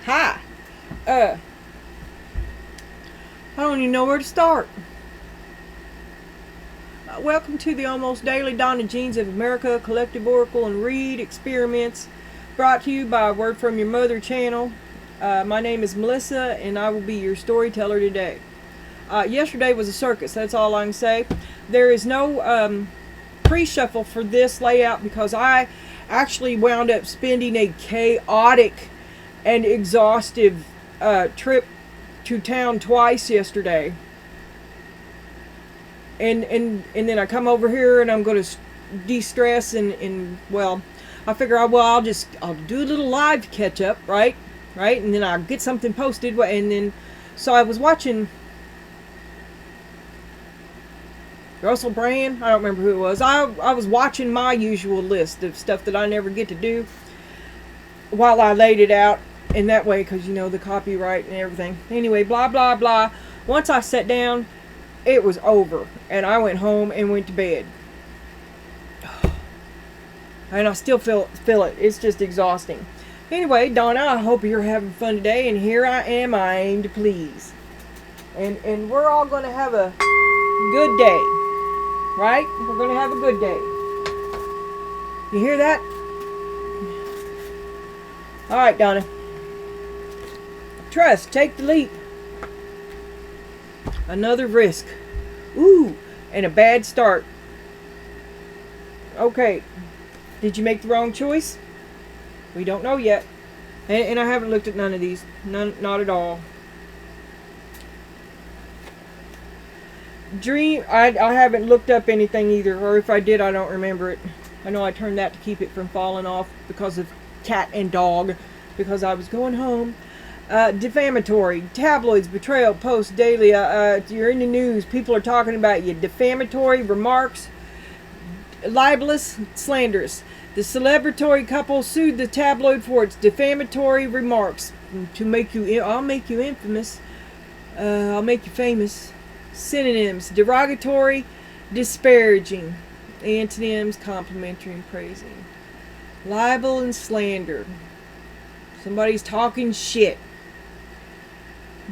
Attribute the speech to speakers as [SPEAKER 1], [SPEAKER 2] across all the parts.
[SPEAKER 1] Hi. I don't even know where to start. Welcome to the almost daily Donna Jeans of America Collective Oracle and Read Experiments, brought to you by Word from Your Mother channel. My name is Melissa, and I will be your storyteller today. Yesterday was a circus, that's all I can say. There is no pre-shuffle for this layout because I actually wound up spending a chaotic and exhaustive trip to town twice yesterday. And then I come over here and I'm going to de-stress and well, I figure I'll do a little live catch up, right, and then I'll get something posted. And then so I was watching Russell Brand, I don't remember who it was. I was watching my usual list of stuff that I never get to do while I laid it out in that way, because you know the copyright and everything. Anyway, blah blah blah. Once I sat down, it was over, and I went home and went to bed. And I still feel it. It's just exhausting. Anyway, Donna, I hope you're having fun today, and here I am, I aim to please. And we're all going to have a good day, right? We're going to have a good day. You hear that? All right, Donna. Trust, take the leap. Another risk. Ooh, and a bad start. Okay. Did you make the wrong choice? We don't know yet. And I haven't looked at none of these. Not at all. Dream, I haven't looked up anything either. Or if I did, I don't remember it. I know I turned that to keep it from falling off because of cat and dog. Because I was going home. Defamatory, tabloids, betrayal, posts daily. You're in the news. People are talking about you. Defamatory remarks, libelous, slanderous. The celebratory couple sued the tabloid for its defamatory remarks. To make you, I'll make you infamous. I'll make you famous. Synonyms: derogatory, disparaging. Antonyms: complimentary and praising. Libel and slander. Somebody's talking shit.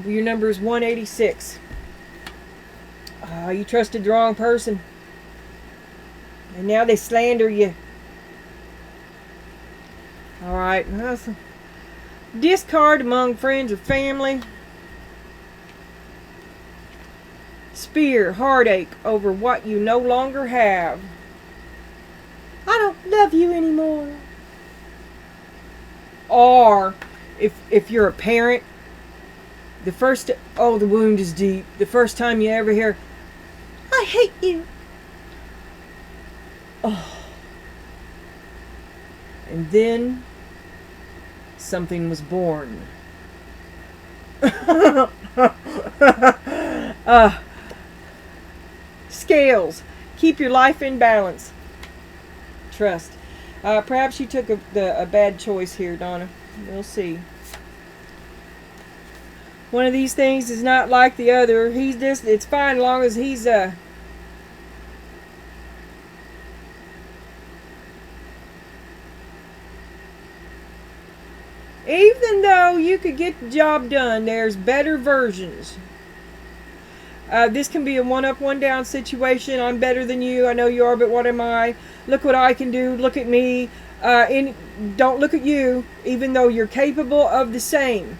[SPEAKER 1] Your number is 186. You trusted the wrong person. And now they slander you. Alright. Discard among friends or family. Spear, heartache over what you no longer have. I don't love you anymore. Or, if you're a parent, the wound is deep. The first time you ever hear, I hate you. Oh. And then something was born. Scales. Keep your life in balance. Trust. Perhaps you took a bad choice here, Donna. We'll see. One of these things is not like the other. It's fine as long as he's even though you could get the job done, there's better versions. This can be a one-up, one-down situation. I'm better than you. I know you are, but what am I? Look what I can do. Look at me. Don't look at you, even though you're capable of the same.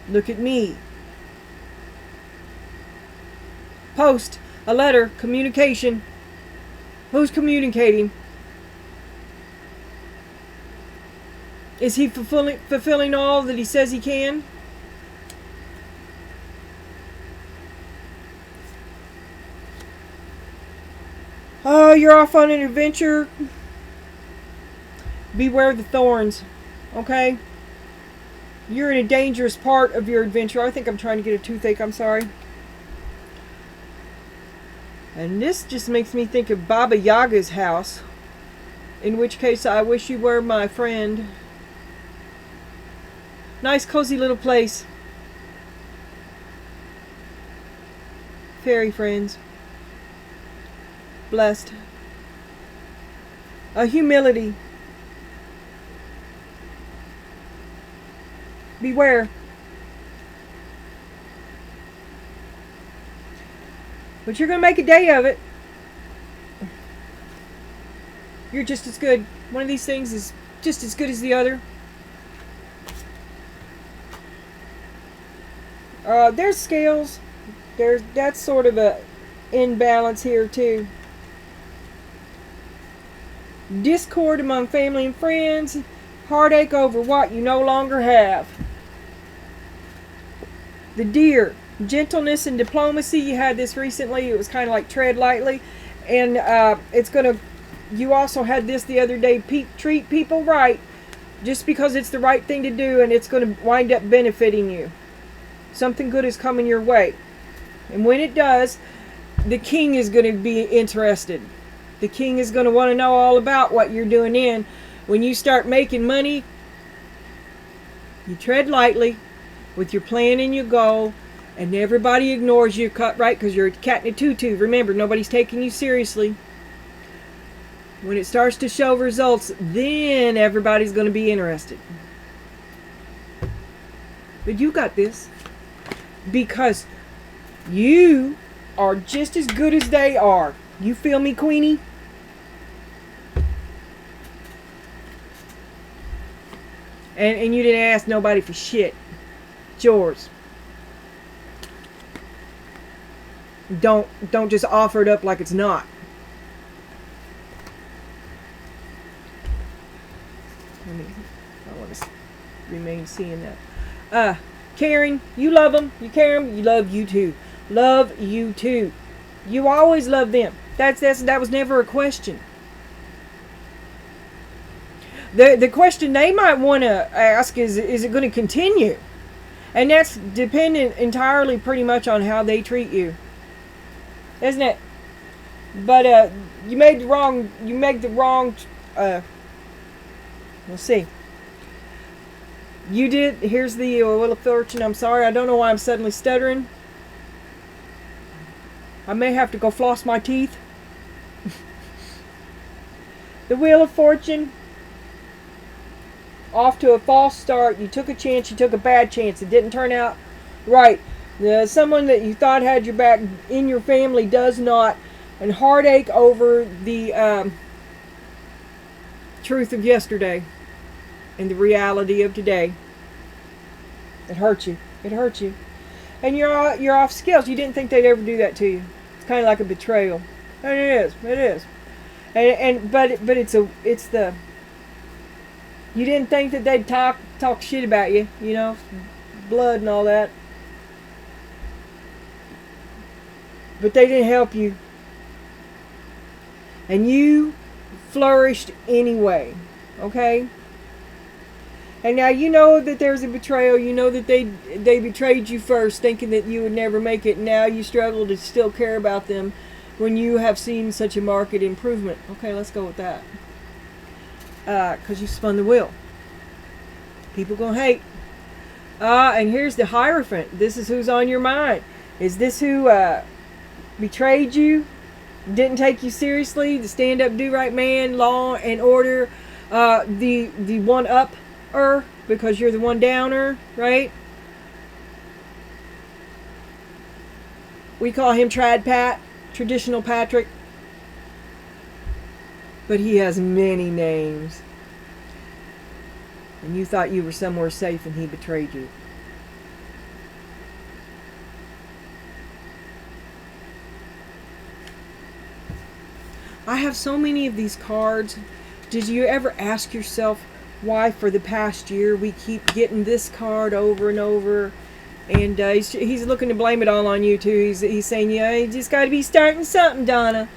[SPEAKER 1] Look at me. Post, a letter, communication. Who's communicating? Is he fulfilling all that he says he can? Oh, you're off on an adventure. Beware the thorns. Okay? You're in a dangerous part of your adventure. I think I'm trying to get a toothache. I'm sorry. And this just makes me think of Baba Yaga's house. In which case, I wish you were my friend. Nice, cozy little place. Fairy friends. Blessed. A humility. Beware. But you're going to make a day of it. You're just as good. One of these things is just as good as the other. There's scales. That's sort of a imbalance here too. Discord among family and friends. Heartache over what you no longer have. The Deer. Gentleness and diplomacy. You had this recently. It was kind of like tread lightly. And it's going to... You also had this the other day. Treat people right. Just because it's the right thing to do, and it's going to wind up benefiting you. Something good is coming your way. And when it does, the king is going to be interested. The king is going to want to know all about what you're doing in. When you start making money, you tread lightly with your plan and your goal, and everybody ignores you, right? Because you're a cat in a tutu. Remember, nobody's taking you seriously. When it starts to show results, then everybody's going to be interested. But you got this. Because you are just as good as they are. You feel me, Queenie? And you didn't ask nobody for shit. It's yours. Don't just offer it up like it's not. I want to remain seeing that. Caring, you love them. You care them. You love you too. Love you too. You always love them. That was never a question. The question they might want to ask is it going to continue? And that's dependent entirely pretty much on how they treat you. Isn't it? But you made the wrong we'll see. You did. Here's the Wheel of Fortune. I'm sorry. I don't know why I'm suddenly stuttering. I may have to go floss my teeth. The Wheel of Fortune. Off to a false start. You took a chance. You took a bad chance. It didn't turn out right. Someone that you thought had your back in your family does not. And heartache over the truth of yesterday. And the reality of today. It hurt you. It hurt you. And you're off scales. You didn't think they'd ever do that to you. It's kind of like a betrayal. And it is. It is. But it's the... You didn't think that they'd talk shit about you. You know? Blood and all that. But they didn't help you. And you flourished anyway. Okay? And now you know that there's a betrayal. You know that they betrayed you first, thinking that you would never make it. Now you struggle to still care about them when you have seen such a marked improvement. Okay, let's go with that. Because you spun the wheel. People gonna hate. And here's the Hierophant. This is who's on your mind. Is this who betrayed you? Didn't take you seriously? The stand-up, do-right man, law and order, the one-up. Because you're the one downer, right? We call him Trad Pat, traditional Patrick. But he has many names. And you thought you were somewhere safe and he betrayed you. I have so many of these cards. Did you ever ask yourself why for the past year we keep getting this card over and over? And he's looking to blame it all on you too. He's saying, yeah, you just got to be starting something, Donna.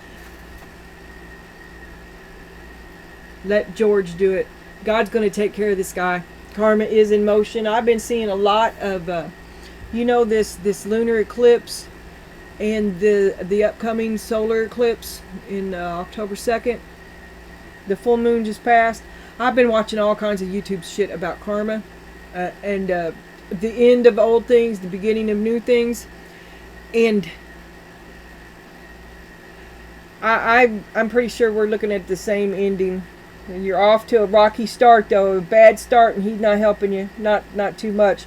[SPEAKER 1] Let George do it. God's going to take care of this guy. Karma is in motion. I've been seeing a lot of, this lunar eclipse and the upcoming solar eclipse in October 2nd. The full moon just passed. I've been watching all kinds of YouTube shit about karma and the end of old things, the beginning of new things. And I'm pretty sure we're looking at the same ending And you're off to a rocky start, though, a bad start, and he's not helping you, not too much.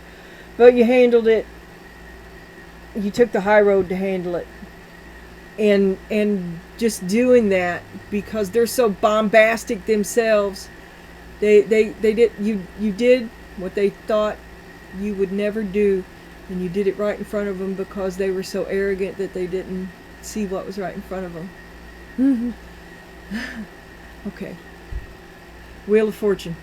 [SPEAKER 1] But you handled it. You took the high road to handle it. And just doing that because they're so bombastic themselves. They did you did what they thought you would never do, and you did it right in front of them because they were so arrogant that they didn't see what was right in front of them. Okay. Wheel of Fortune.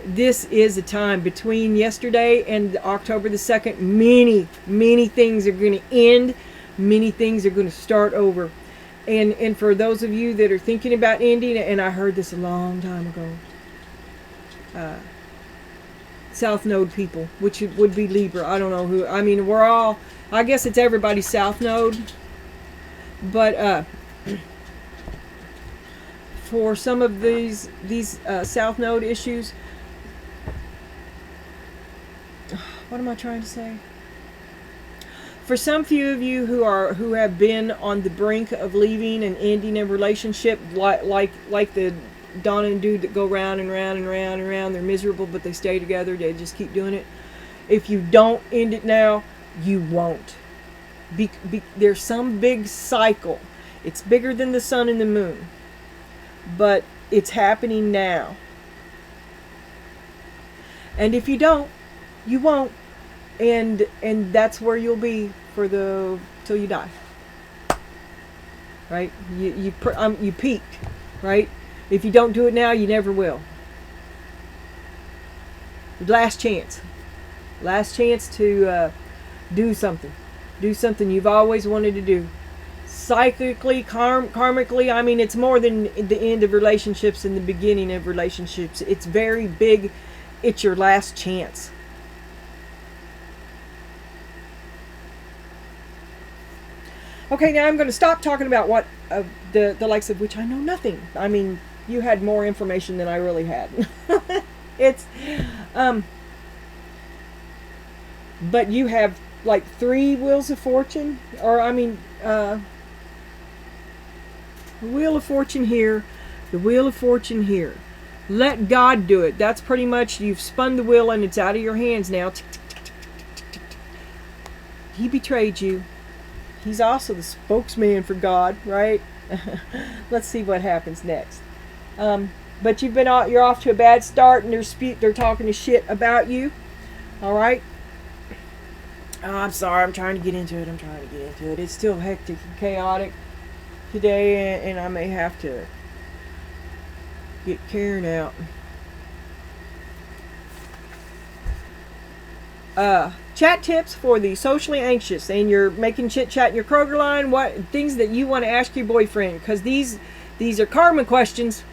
[SPEAKER 1] This is a time between yesterday and October the 2nd. Many things are going to end. Many things are going to start over. And for those of you that are thinking about ending, and I heard this a long time ago, South Node people, which would be Libra. I don't know who. I mean, we're all, I guess it's everybody's South Node. But for some of these South Node issues, what am I trying to say? For some few of you who have been on the brink of leaving and ending a relationship, like the Donna and dude that go round and round and round and round, they're miserable but they stay together, they just keep doing it. If you don't end it now, you won't. There's some big cycle. It's bigger than the sun and the moon, but it's happening now. And if you don't, you won't. And that's where you'll be till you die. Right? You peaked, right? If you don't do it now, you never will. Last chance to do something you've always wanted to do. Cyclically, karmically, I mean, it's more than the end of relationships and the beginning of relationships. It's very big. It's your last chance. Okay, now I'm going to stop talking about what the likes of which I know nothing. I mean, you had more information than I really had. It's, but you have like 3 wheels of fortune, or I mean, the wheel of fortune here, the wheel of fortune here. Let God do it. That's pretty much, you've spun the wheel and it's out of your hands now. He betrayed you. He's also the spokesman for God, right? Let's see what happens next. But you're off to a bad start, and they're talking to shit about you. All right. Oh, I'm sorry. I'm trying to get into it. It's still hectic and chaotic today, and I may have to get Karen out. Chat tips for the socially anxious, and you're making chit chat in your Kroger line. What things that you want to ask your boyfriend? Because these are karma questions.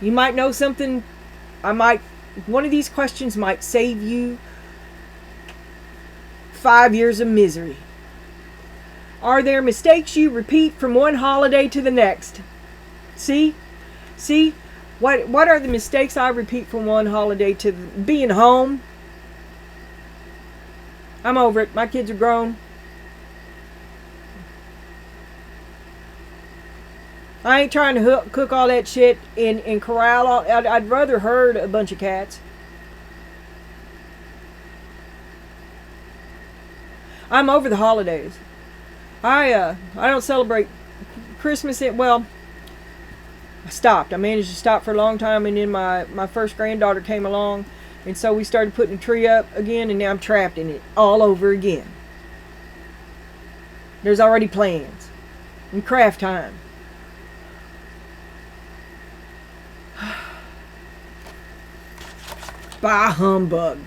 [SPEAKER 1] You might know something. One of these questions might save you 5 years of misery. Are there mistakes you repeat from one holiday to the next? See, what are the mistakes I repeat from one holiday to being home? I'm over it. My kids are grown. I ain't trying to cook all that shit and corral all. I'd rather herd a bunch of cats. I'm over the holidays. I don't celebrate Christmas. Well, I stopped. I managed to stop for a long time, and then my first granddaughter came along. And so we started putting a tree up again, and now I'm trapped in it all over again. There's already plans. And craft time. Bah humbug.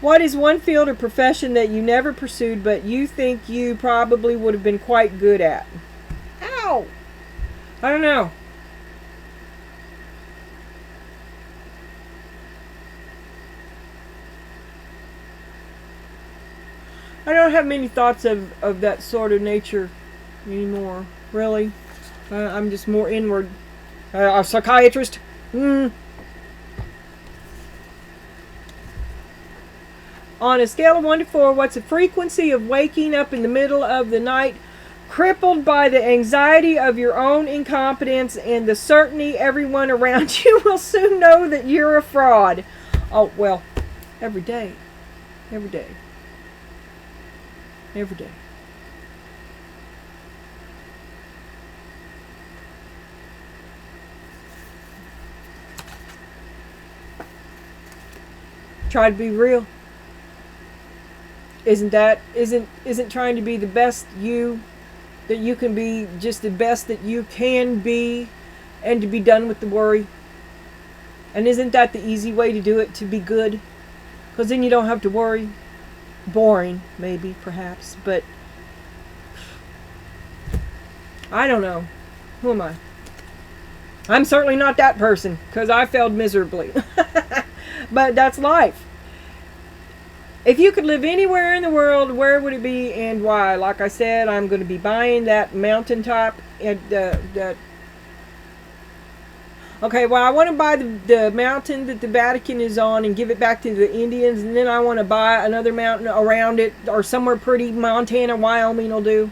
[SPEAKER 1] What is one field or profession that you never pursued but you think you probably would have been quite good at? Ow! I don't know. I don't have many thoughts of that sort of nature anymore, really. I'm just more inward. A psychiatrist? On a scale of 1 to 4, what's the frequency of waking up in the middle of the night crippled by the anxiety of your own incompetence and the certainty everyone around you will soon know that you're a fraud. Oh, well, every day. Every day. Every day. Try to be real. Isn't trying to be the best you that you can be, just the best that you can be, and to be done with the worry? And isn't that the easy way to do it, to be good? Because then you don't have to worry. Boring, maybe, perhaps, but I don't know. Who am I? I'm certainly not that person, because I failed miserably. But that's life. If you could live anywhere in the world, where would it be and why? Like I said, I'm going to be buying that mountaintop. Okay, well, I want to buy the mountain that the Vatican is on and give it back to the Indians. And then I want to buy another mountain around it, or somewhere pretty. Montana, Wyoming will do.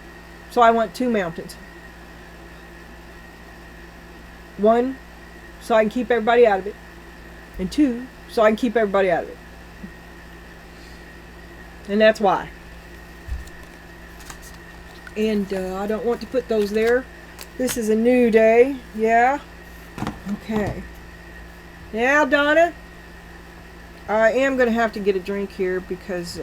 [SPEAKER 1] So I want 2 mountains. 1, so I can keep everybody out of it. And 2, so I can keep everybody out of it. And that's why. And I don't want to put those there. This is a new day. Yeah. Okay. Now, Donna, I am going to have to get a drink here because,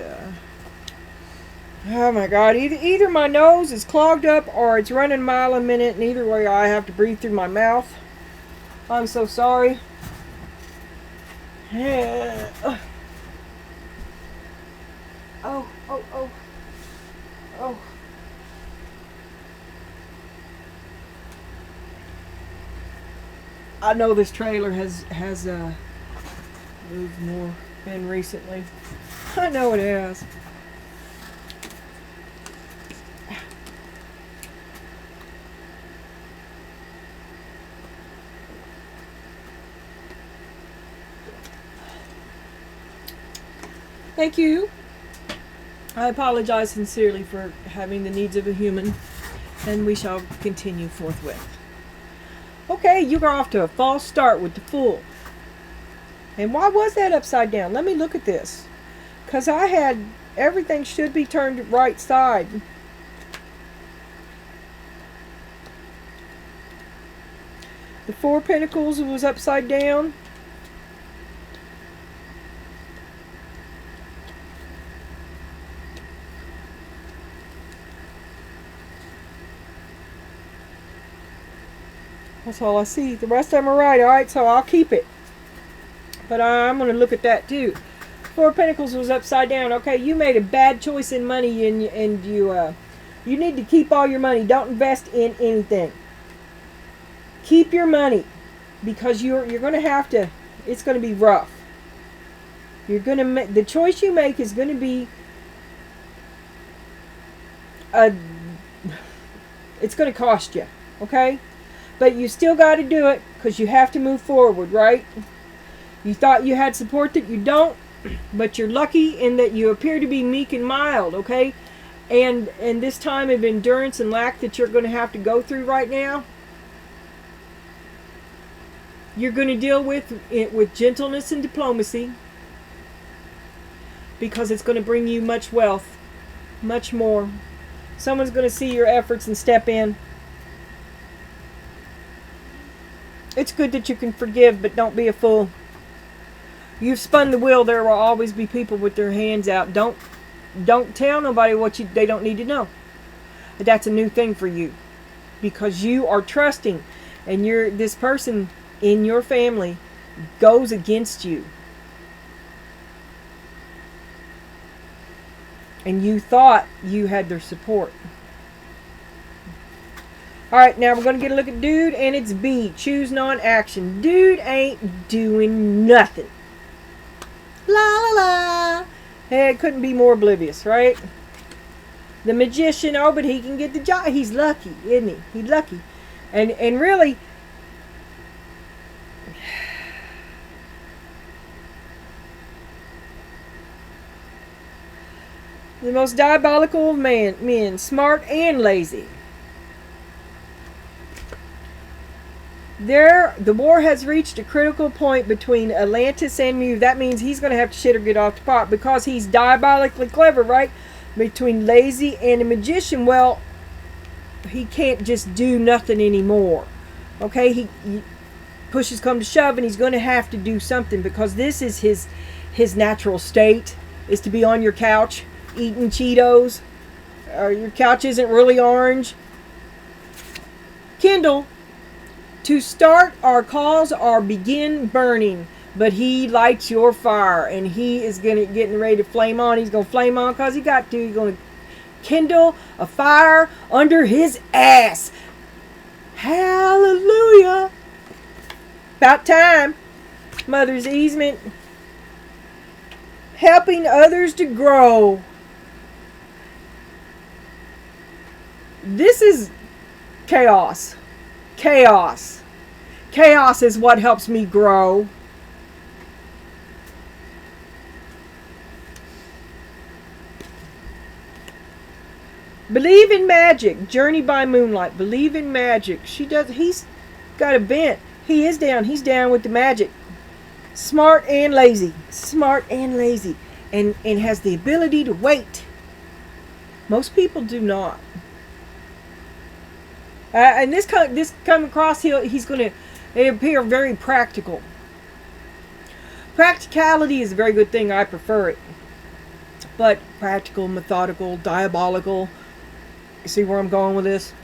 [SPEAKER 1] oh my God, either my nose is clogged up or it's running a mile a minute, and either way I have to breathe through my mouth. I'm so sorry. Oh. I know this trailer has moved more than recently. I know it has. Thank you. I apologize sincerely for having the needs of a human, and we shall continue forthwith. Okay, you are off to a false start with the Fool. And why was that upside down? Let me look at this. Because I had everything should be turned right side. The 4 Pentacles was upside down. That's all I see. The rest of them are right. Alright, so I'll keep it. But I'm going to look at that too. 4 Pentacles was upside down. Okay, you made a bad choice in money, and you need to keep all your money. Don't invest in anything. Keep your money, because you're going to have to. It's going to be rough. You're going to make the choice you make is going to be it's going to cost you. Okay. But you still got to do it, because you have to move forward, right? You thought you had support that you don't, but you're lucky in that you appear to be meek and mild, okay? And this time of endurance and lack that you're going to have to go through right now, you're going to deal with it with gentleness and diplomacy, because it's going to bring you much wealth, much more. Someone's going to see your efforts and step in. It's good that you can forgive, but don't be a fool. You've spun the wheel. There will always be people with their hands out. Don't tell nobody what they don't need to know. That's a new thing for you, because you are trusting, and this person in your family goes against you. And you thought you had their support. Alright, now we're going to get a look at Dude, and it's B. Choose non-action. Dude ain't doing nothing. La la la. Hey, it couldn't be more oblivious, right? The Magician, oh, but he can get the job. He's lucky, isn't he? He's lucky. And really, the most diabolical of men, smart and lazy. The war has reached a critical point between Atlantis and Mew. That means he's going to have to shit or get off the pot because he's diabolically clever, right? Between lazy and a magician, well, he can't just do nothing anymore. Okay, he pushes come to shove, and he's going to have to do something because this is his natural state, is to be on your couch eating Cheetos, or your couch isn't really orange. Kindle. To start our cause or begin burning, but he lights your fire, and he is getting ready to flame on. He's going to flame on because he got to. He's going to kindle a fire under his ass. Hallelujah. About time. Mother's easement. Helping others to grow. This is chaos. Chaos. Chaos is what helps me grow. Believe in magic. Journey by moonlight. Believe in magic. He's got a bent. He is down. He's down with the magic. Smart and lazy. Smart and lazy. And has the ability to wait. Most people do not. And this come across, he's going to appear very practical. Practicality is a very good thing. I prefer it. But practical, methodical, diabolical. You see where I'm going with this?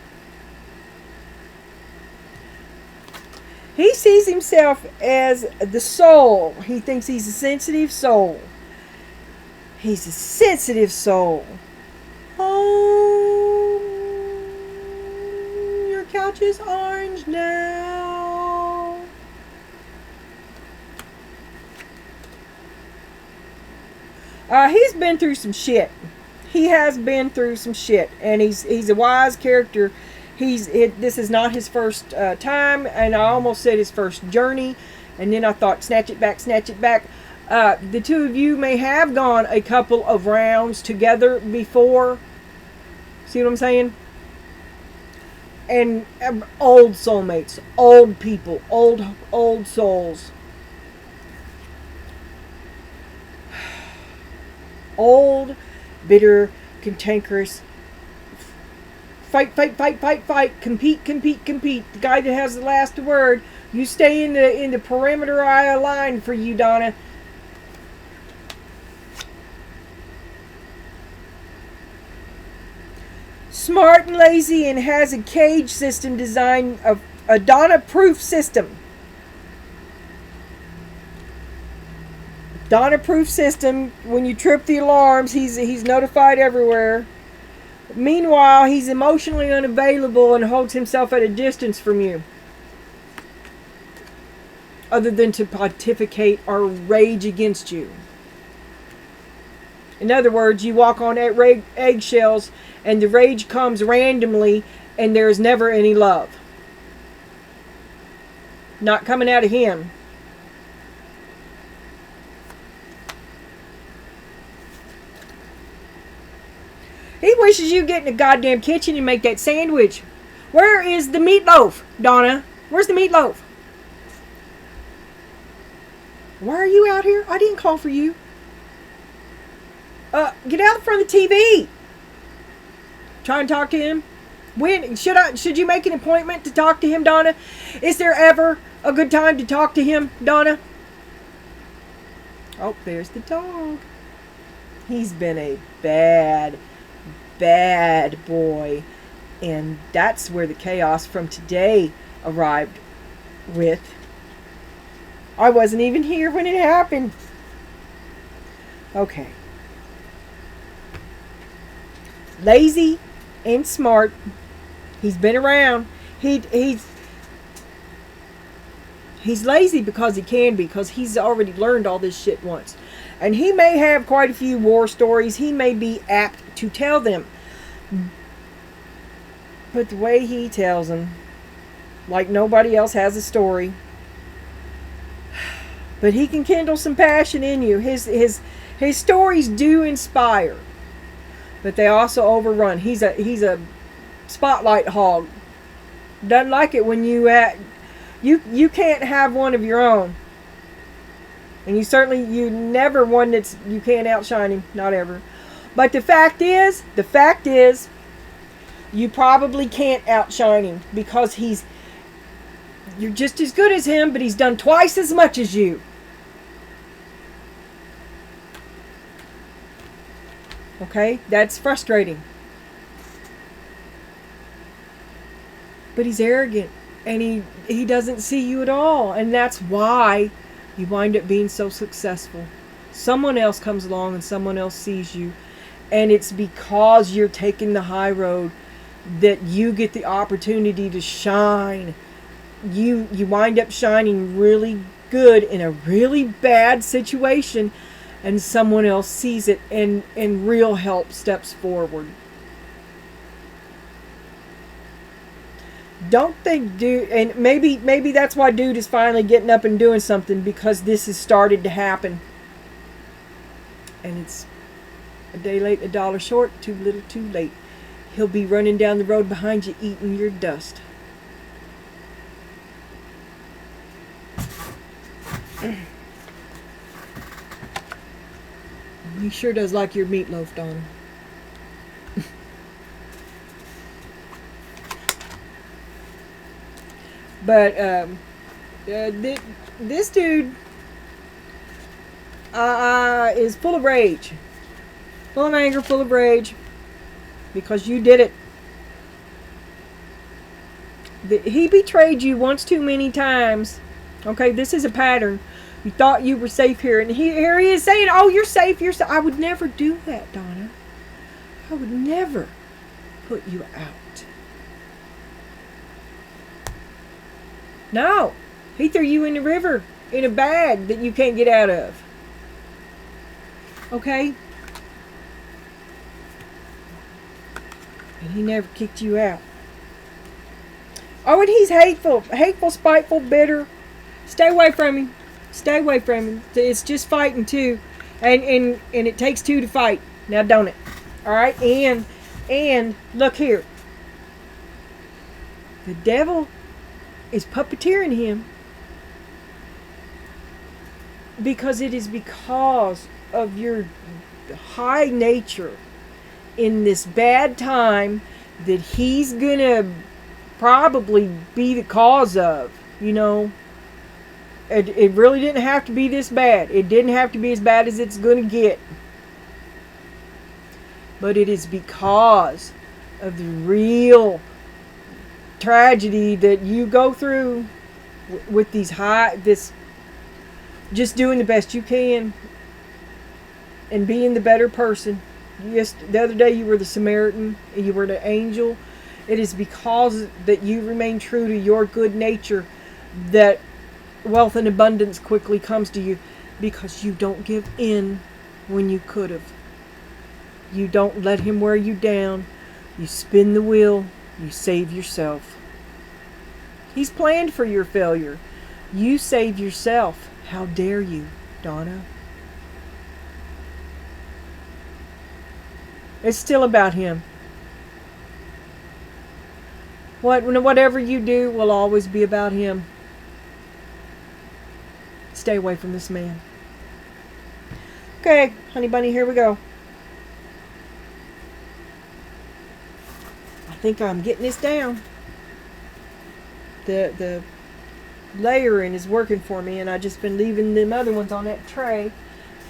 [SPEAKER 1] He sees himself as the soul. He thinks he's a sensitive soul. He's a sensitive soul. Oh, your couch is orange now. He's been through some shit. He has been through some shit, and he's a wise character. This is not his first time, and I almost said his first journey, and then I thought, snatch it back, snatch it back. The two of you may have gone a couple of rounds together before. See what I'm saying? And old soulmates, old people, old souls. Old, bitter, cantankerous. Fight, fight, fight, fight, fight. Compete, compete, compete. The guy that has the last word. You stay in the perimeter eye line for you, Donna. Smart and lazy, and has a cage system designed, a Donna-proof system. Donna-proof system. When you trip the alarms, he's notified everywhere. Meanwhile, he's emotionally unavailable and holds himself at a distance from you. Other than to pontificate or rage against you. In other words, you walk on eggshells, and the rage comes randomly, and there's never any love. Not coming out of him. He wishes you'd get in the goddamn kitchen and make that sandwich. Where is the meatloaf, Donna? Where's the meatloaf? Why are you out here? I didn't call for you. Get out in front of the TV. Try and talk to him. When should you make an appointment to talk to him, Donna? Is there ever a good time to talk to him, Donna? Oh, there's the dog. He's been a bad boy. And that's where the chaos from today arrived with. I wasn't even here when it happened. Okay. Lazy and smart. He's been around. He's lazy because he can be, because he's already learned all this shit once. And he may have quite a few war stories. He may be apt to tell them. But the way he tells them, like nobody else has a story. But he can kindle some passion in you. His stories do inspire. But they also overrun. He's a spotlight hog. Doesn't like it when you You can't have one of your own. And you never one you can't outshine him, not ever. But the fact is, you probably can't outshine him because you're just as good as him, but he's done twice as much as you. Okay? That's frustrating. But he's arrogant, and he doesn't see you at all, and that's why you wind up being so successful. Someone else comes along and someone else sees you, and it's because you're taking the high road that you get the opportunity to shine. You wind up shining really good in a really bad situation, and someone else sees it, and real help steps forward. Don't think dude, and maybe that's why dude is finally getting up and doing something, because this has started to happen. And it's a day late, a dollar short, too little, too late. He'll be running down the road behind you, eating your dust. He sure does like your meatloaf, Donna. But this dude is full of rage, full of anger, full of rage, because you did it. He betrayed you once too many times. Okay, this is a pattern. You thought you were safe here, and here he is saying, "Oh, you're safe. You're safe." I would never do that, Donna. I would never put you out. No, he threw you in the river in a bag that you can't get out of. Okay? And he never kicked you out. Oh, and he's hateful, spiteful, bitter. Stay away from him. Stay away from him. It's just fighting too, and it takes two to fight. Now, don't it? All right, and look here. The devil is puppeteering him, because it is because of your high nature in this bad time that he's gonna probably be the cause of. You know, it really didn't have to be this bad. It didn't have to be as bad as it's gonna get, but it is because of the real tragedy that you go through with this just doing the best you can and being the better person. Yes, the other day you were the Samaritan and you were the angel. It is because that you remain true to your good nature that wealth and abundance quickly comes to you, because you don't give in when you could have. You don't let him wear you down. You spin the wheel. You save yourself. He's planned for your failure. You save yourself. How dare you, Donna? It's still about him. Whatever you do will always be about him. Stay away from this man. Okay, honey bunny, here we go. I think I'm getting this down. The layering is working for me, and I've just been leaving them other ones on that tray,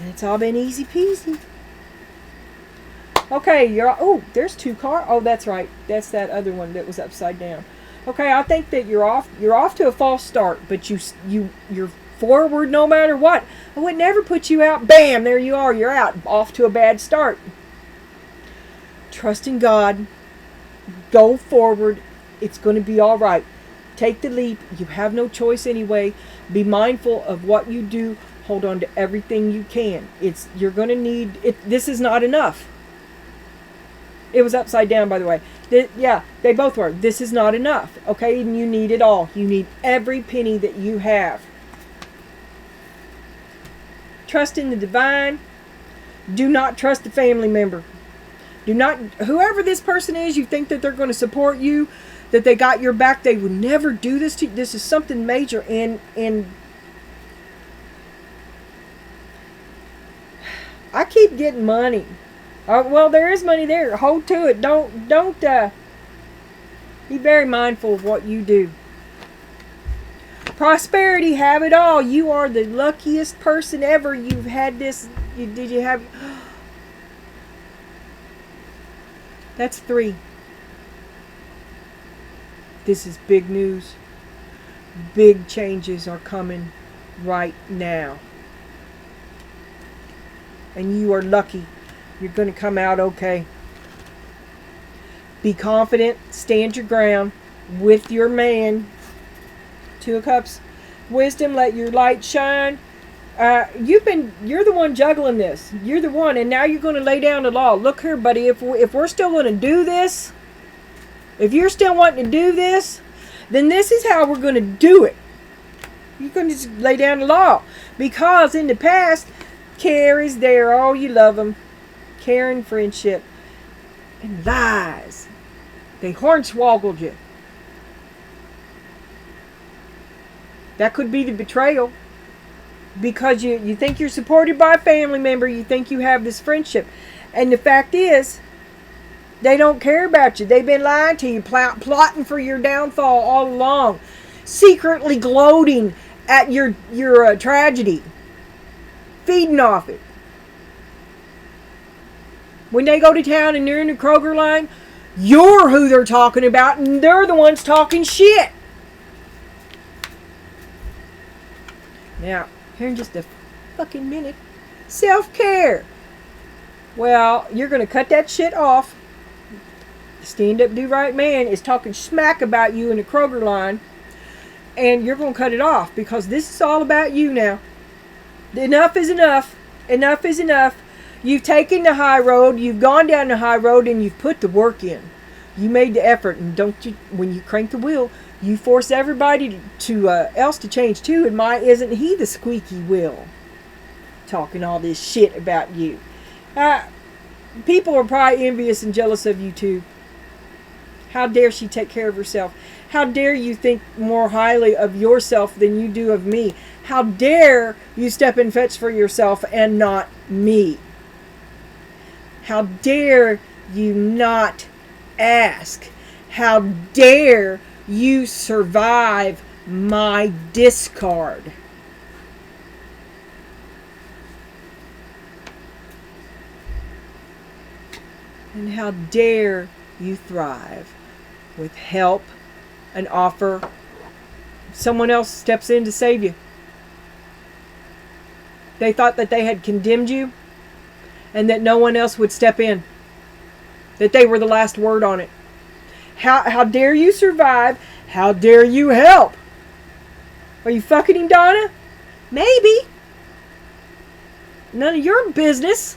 [SPEAKER 1] and it's all been easy peasy. Okay, there's two cars. Oh, that's right. That's that other one that was upside down. Okay, I think that you're off to a false start, but you're forward no matter what. I would never put you out. Bam, there you are. You're out. Off to a bad start. Trust in God. Go forward. It's going to be all right. Take the leap. You have no choice anyway. Be mindful of what you do. Hold on to everything you can. You're going to need it. This is not enough. It was upside down, by the way. Yeah, they both were. This is not enough. Okay, and you need it all. You need every penny that you have. Trust in the divine. Do not trust a family member. Do not, whoever this person is, you think that they're going to support you, that they got your back. They would never do this to you. This is something major. And I keep getting money. Well, there is money there. Hold to it. Don't be very mindful of what you do. Prosperity, have it all. You are the luckiest person ever. You've had this. Did you have? That's 3. This is big news. Big changes are coming right now. And you are lucky. You're going to come out okay. Be confident. Stand your ground with your man. 2 of Cups. Wisdom, let your light shine. You're the one juggling this. You're the one, and now you're going to lay down the law. Look here, buddy, if we're still going to do this, if you're still wanting to do this, then this is how we're going to do it. You're going to just lay down the law. Because in the past, Carrie's there. Oh, you love them. Care and friendship. And lies. They hornswoggled you. That could be the betrayal. Because you think you're supported by a family member. You think you have this friendship. And the fact is, they don't care about you. They've been lying to you. Plotting for your downfall all along. Secretly gloating at your tragedy. Feeding off it. When they go to town and they're in the Kroger line, you're who they're talking about. And they're the ones talking shit. Now, here in just a fucking minute. Self-care. Well, you're going to cut that shit off. The stand-up do-right man is talking smack about you in the Kroger line. And you're going to cut it off. Because this is all about you now. Enough is enough. Enough is enough. You've taken the high road. You've gone down the high road and you've put the work in. You made the effort. And when you crank the wheel, you force everybody else to change too. And why isn't he the squeaky wheel? Talking all this shit about you. People are probably envious and jealous of you too. How dare she take care of herself? How dare you think more highly of yourself than you do of me? How dare you step and fetch for yourself and not me? How dare you not ask? How dare you survive my discard? And how dare you thrive with help and offer? Someone else steps in to save you. They thought that they had condemned you and that no one else would step in. That they were the last word on it. How dare you survive? How dare you help? Are you fucking him, Donna? Maybe. None of your business.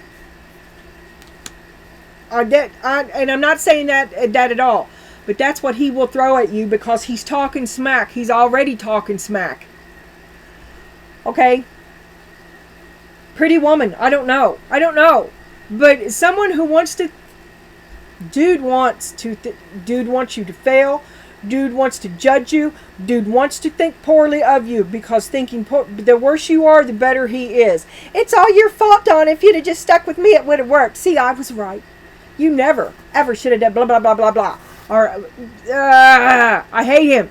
[SPEAKER 1] And I'm not saying that at all. But that's what he will throw at you because he's talking smack. He's already talking smack. Okay? Pretty woman. I don't know. But someone who wants to... Dude wants you to fail. Dude wants to judge you. Dude wants to think poorly of you because the worse you are, the better he is. It's all your fault, Donna. If you'd have just stuck with me, it would have worked. See, I was right. You never, ever should have done blah, blah, blah, blah, blah. Or, I hate him.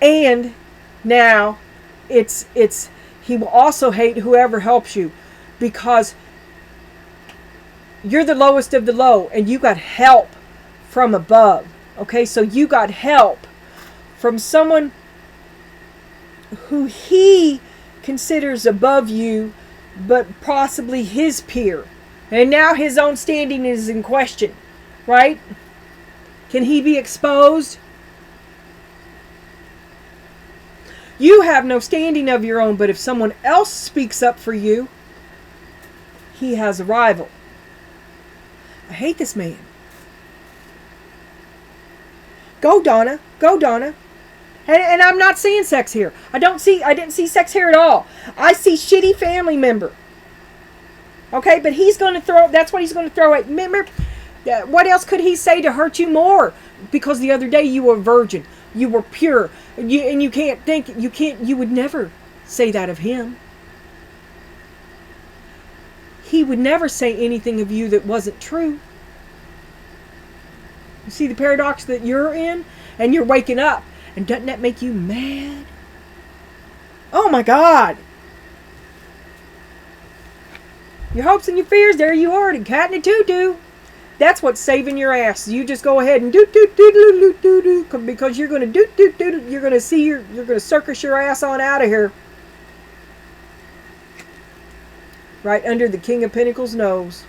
[SPEAKER 1] And now, he will also hate whoever helps you because you're the lowest of the low and you got help from above. Okay, so you got help from someone who he considers above you, but possibly his peer. And now his own standing is in question, right? Can he be exposed? You have no standing of your own, but if someone else speaks up for you, he has a rival. I hate this man. Go, Donna. Go, Donna. And I'm not seeing sex here. I didn't see sex here at all. I see shitty family member. Okay, but that's what he's going to throw at. Remember, What else could he say to hurt you more? Because the other day you were a virgin, you were pure, and you can't think, you would never say that of him. He would never say anything of you that wasn't true. You see the paradox that you're in, and you're waking up, and doesn't that make you mad? Oh my God! Your hopes and your fears, there you are, the cat in a tutu. That's what's saving your ass. You just go ahead and do because you're gonna do. You're gonna see you're gonna circus your ass on out of here, right under the King of Pentacles' nose.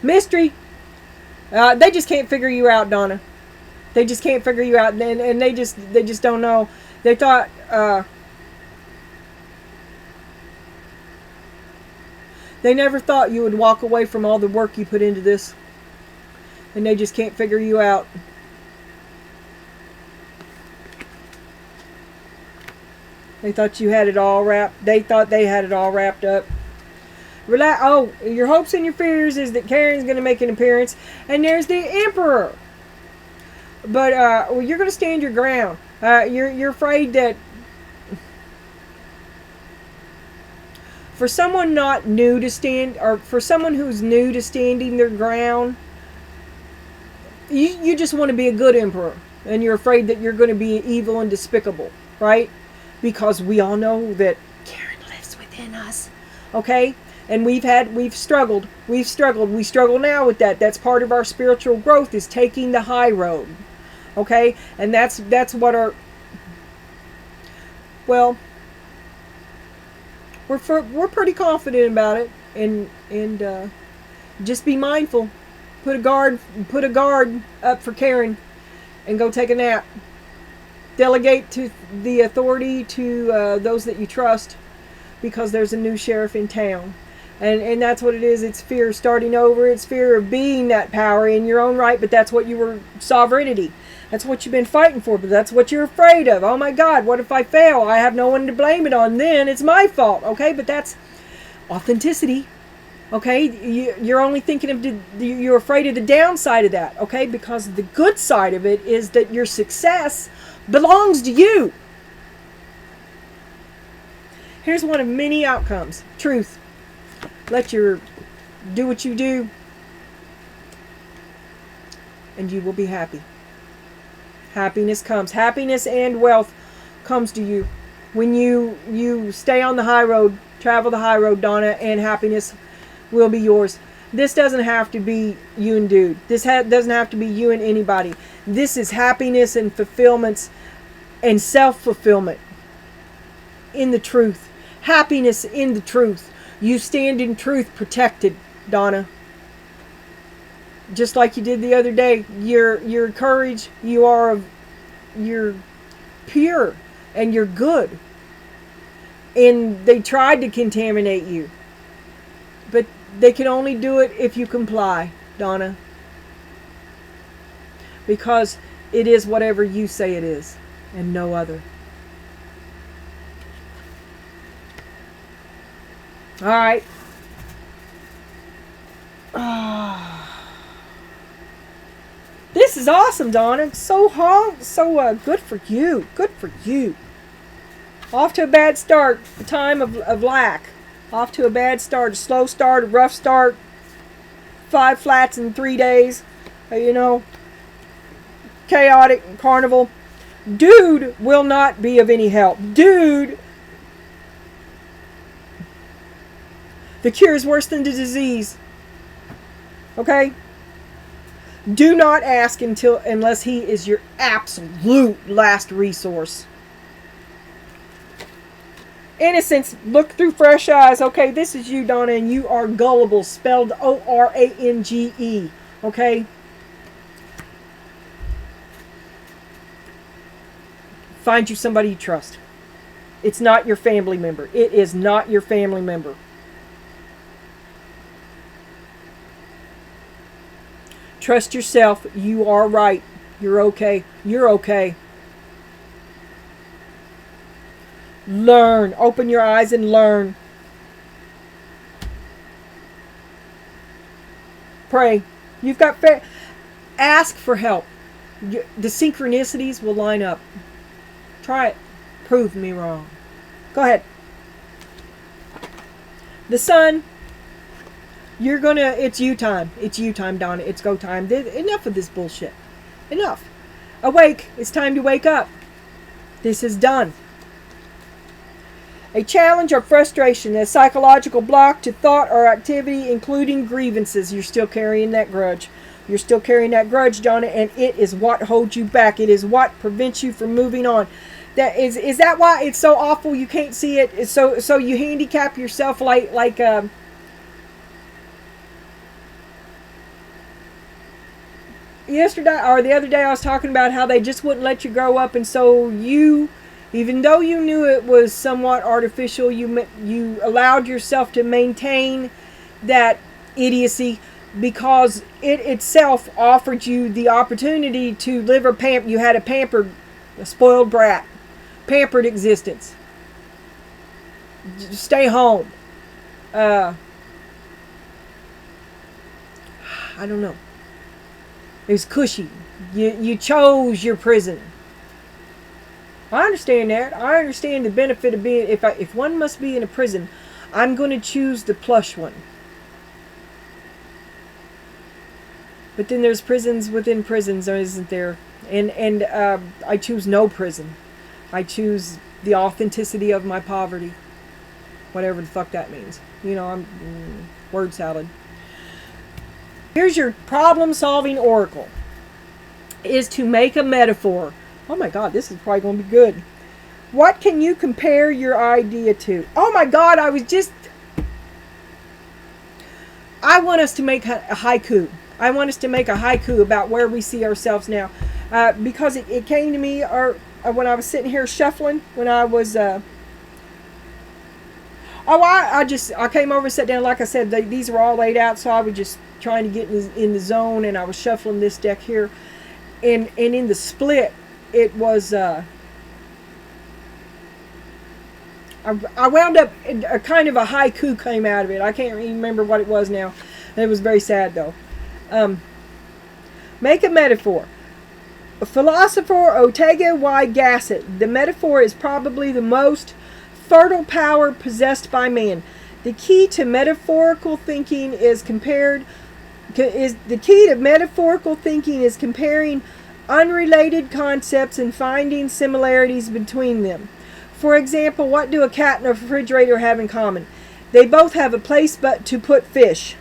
[SPEAKER 1] Mystery. They just can't figure you out, Donna. They just can't figure you out, and they just don't know. They thought. They never thought you would walk away from all the work you put into this. And they just can't figure you out. They thought you had it all wrapped. They thought they had it all wrapped up. Relax. Oh, your hopes and your fears is that Karen's going to make an appearance. And there's the Emperor. But well, you're going to stand your ground. You're afraid that for someone not new to stand, or for someone who's new to standing their ground, you just want to be a good emperor, and you're afraid that you're going to be evil and despicable, right? Because we all know that Karen lives within us, okay? And we struggled. We struggle now with that. That's part of our spiritual growth, is taking the high road, okay? And that's what our, well, we're pretty confident about it, and just be mindful. Put a guard up for Karen, and go take a nap. Delegate to the authority to those that you trust, because there's a new sheriff in town, and that's what it is. It's fear of starting over. It's fear of being that power in your own right, but that's what you were, sovereignty. That's what you've been fighting for, but that's what you're afraid of. Oh my God, what if I fail? I have no one to blame it on. Then it's my fault, okay? But that's authenticity, okay? You're only thinking of, you're afraid of the downside of that, okay? Because the good side of it is that your success belongs to you. Here's one of many outcomes. Truth. Do what you do, and you will be happy. Happiness comes. Happiness and wealth comes to you when you stay on the high road, travel the high road, Donna, and happiness will be yours. This doesn't have to be you and dude. This doesn't have to be you and anybody. This is happiness and fulfillments and self-fulfillment in the truth. Happiness in the truth. You stand in truth protected, Donna. Just like you did the other day. Your courage, you're pure and you're good. And they tried to contaminate you. But they can only do it if you comply, Donna. Because it is whatever you say it is, and no other. All right. This is awesome, Donna. It's so good for you. Good for you. Off to a bad start. A time of lack. Off to a bad start. A slow start. A rough start. 5 flats in 3 days. Chaotic carnival. Dude will not be of any help. Dude. The cure is worse than the disease. Okay? Do not ask unless he is your absolute last resource. Innocence, look through fresh eyes. Okay, this is you, Donna, and you are gullible, spelled O-R-A-N-G-E. Okay? Find you somebody you trust. It's not your family member. It is not your family member. Trust yourself. You are right. You're okay. You're okay. Learn. Open your eyes and learn. Pray. You've got ask for help. The synchronicities will line up. Try it. Prove me wrong. Go ahead. The sun. You're gonna. It's you time. It's you time, Donna. It's go time. Enough of this bullshit. Enough. Awake. It's time to wake up. This is done. A challenge or frustration, a psychological block to thought or activity, including grievances. You're still carrying that grudge. You're still carrying that grudge, Donna, and it is what holds you back. It is what prevents you from moving on. Is that why it's so awful you can't see it? It's so you handicap yourself like yesterday or the other day I was talking about how they just wouldn't let you grow up, and so you, even though you knew it was somewhat artificial, you allowed yourself to maintain that idiocy because it itself offered you the opportunity to live you had a spoiled brat, pampered existence. Stay home. I don't know. It was cushy. You chose your prison. I understand that. I understand the benefit of being. If one must be in a prison, I'm going to choose the plush one. But then there's prisons within prisons, isn't there? And I choose no prison. I choose the authenticity of my poverty. Whatever the fuck that means. You know, I'm word salad. Here's your problem-solving oracle. Is to make a metaphor. Oh my God, this is probably going to be good. What can you compare your idea to? Oh my God, I want us to make a haiku. I want us to make a haiku about where we see ourselves now. Because it came to me when I was sitting here shuffling, when I was... I came over and sat down. Like I said, these were all laid out, so I was just trying to get in the zone, and I was shuffling this deck here. And in the split, it was... I wound up... a kind of a haiku came out of it. I can't even remember what it was now. It was very sad, though. Make a metaphor. Philosopher Ortega Y. Gasset. The metaphor is probably the most fertile power possessed by man. The key to metaphorical thinking is comparing unrelated concepts and finding similarities between them. For example, what do a cat and a refrigerator have in common? They both have a place but to put fish.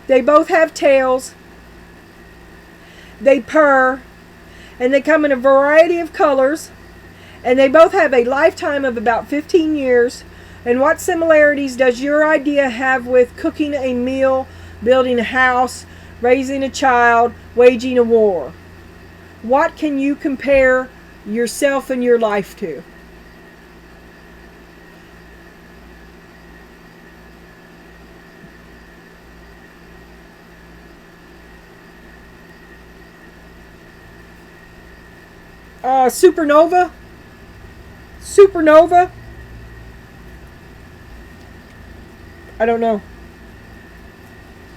[SPEAKER 1] They both have tails. They purr. And they come in a variety of colors. And they both have a lifetime of about 15 years. And what similarities does your idea have with cooking a meal, building a house, raising a child, waging a war? What can you compare yourself and your life to? Supernova? I don't know.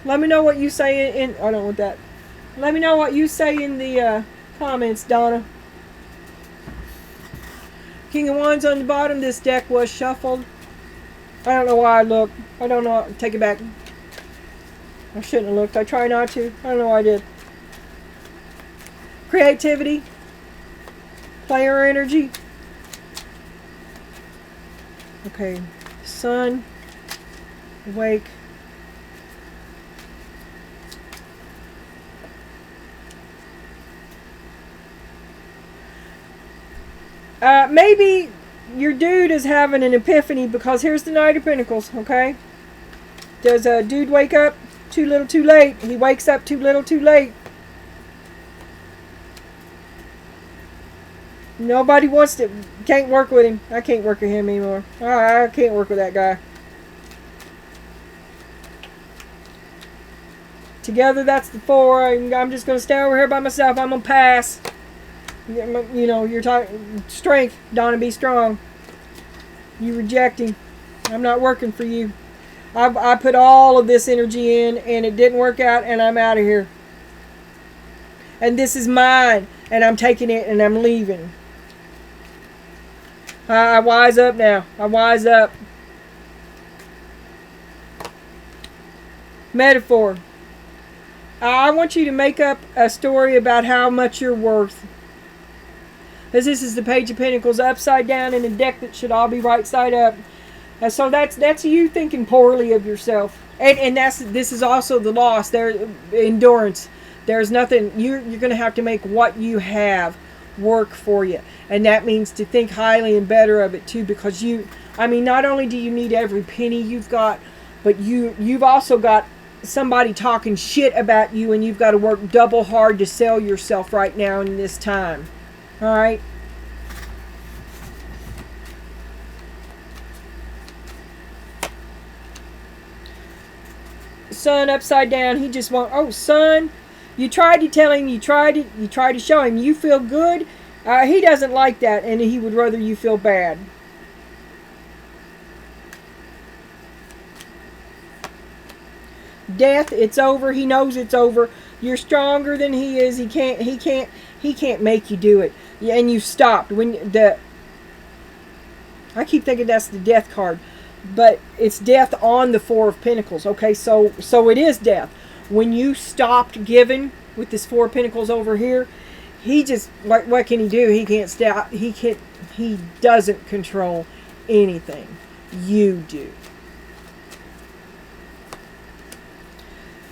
[SPEAKER 1] Let me know what you say in I don't want that. Let me know what you say in the comments, Donna. King of Wands on the bottom. This deck was shuffled. I don't know why I looked. I don't know. Take it back. I shouldn't have looked. I try not to. I don't know why I did. Creativity. Player energy. Okay. Sun. Awake. Maybe your dude is having an epiphany because here's the Knight of Pentacles, okay? Does a dude wake up too little too late? He wakes up too little too late. Nobody wants to, can't work with him. I can't work with him anymore. I can't work with that guy. Together, that's the 4. I'm just going to stay over here by myself. I'm going to pass. You know, you're talking strength. Donna, be strong. You reject him. I'm not working for you. I put all of this energy in and it didn't work out and I'm out of here. And this is mine and I'm taking it and I'm leaving. I wise up now. I wise up. Metaphor. I want you to make up a story about how much you're worth. Because this is the Page of Pentacles upside down in a deck that should all be right side up. And so that's you thinking poorly of yourself. And this is also the loss. Endurance. There's nothing. You're going to have to make what you have work for you. And that means to think highly and better of it too. Because not only do you need every penny you've got, but you've also got somebody talking shit about you. And you've got to work double hard to sell yourself right now in this time. All right. Sun upside down. He just wants. Oh, son, you tried to tell him. You tried to show him you feel good. He doesn't like that, and he would rather you feel bad. Death. It's over. He knows it's over. You're stronger than he is. He can't make you do it. Yeah, and you stopped I keep thinking that's the death card, but it's death on the Four of Pentacles. Okay, so it is death. When you stopped giving with this Four of Pentacles over here, he just what can he do? He can't stop. He doesn't control anything. You do.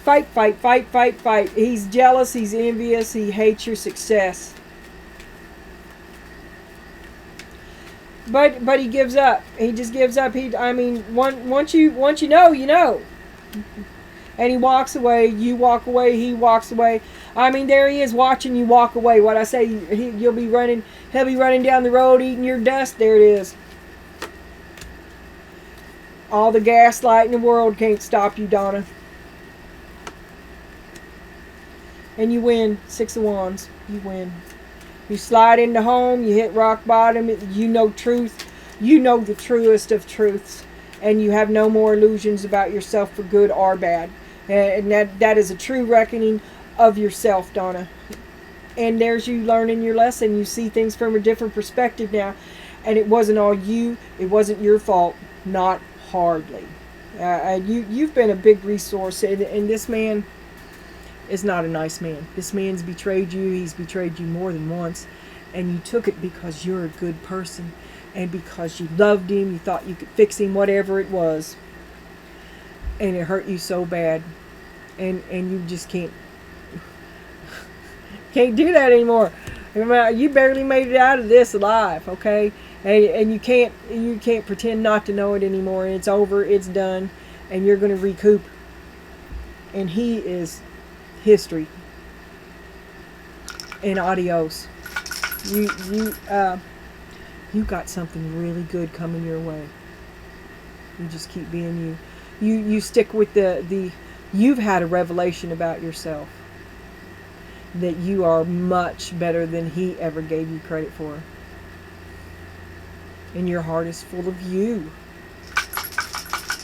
[SPEAKER 1] Fight, fight, fight, fight, fight. He's jealous. He's envious. He hates your success. But he gives up. He just gives up. Once you know, you know. And he walks away. You walk away. He walks away. There he is watching you walk away. What I say, he'll be running down the road eating your dust. There it is. All the gaslight in the world can't stop you, Donna. And you win. 6 of Wands. You win. You slide into home, you hit rock bottom, you know truth, you know the truest of truths, and you have no more illusions about yourself for good or bad. And that is a true reckoning of yourself, Donna. And there's you learning your lesson. You see things from a different perspective now. And it wasn't all you, it wasn't your fault, not hardly. You've been a big resource, and this man is not a nice man. This man's betrayed you. He's betrayed you more than once. And you took it because you're a good person. And because you loved him. You thought you could fix him, whatever it was. And it hurt you so bad. And you just can't do that anymore. You barely made it out of this alive, okay? And you can't pretend not to know it anymore. And it's over. It's done. And you're going to recoup. And he is history. And adios. You got something really good coming your way. You just keep being you. You stick with the you've had a revelation about yourself that you are much better than he ever gave you credit for. And your heart is full of you.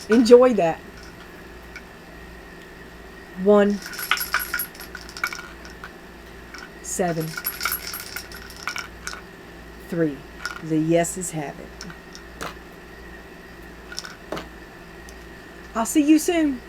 [SPEAKER 1] Enjoy that. 1, 7, 3. The yeses have it. I'll see you soon.